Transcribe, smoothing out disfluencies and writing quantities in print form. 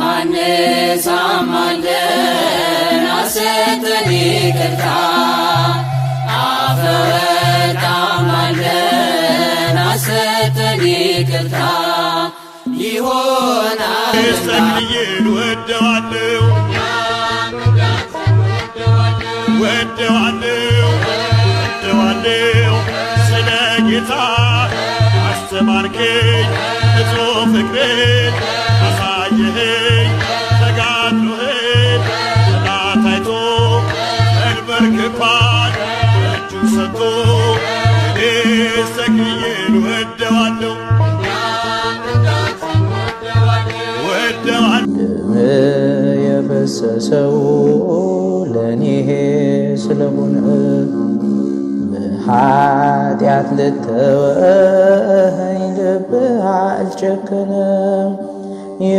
ዮሐንስ አማልደን አሰጠን ይቅርታ አፈወርቅ አማልደን አሰጠን ይቅርታ ይሆናል ሰግዬን ወደዋለሁ ስለ ጌታ አስተማርከኝ ንጹሕ ፍቅርን አሳየኸኝ ተጋድሎህን ጠላት አይቶ ተንበርክኳል እጁን ሰጥቶ እኔስ ተክልዬን ወደዋለሁ ደም የፈሰሰው ለኔ ስለሆነ በኃጢአት ልተወኝ ልብህ አልጨከነም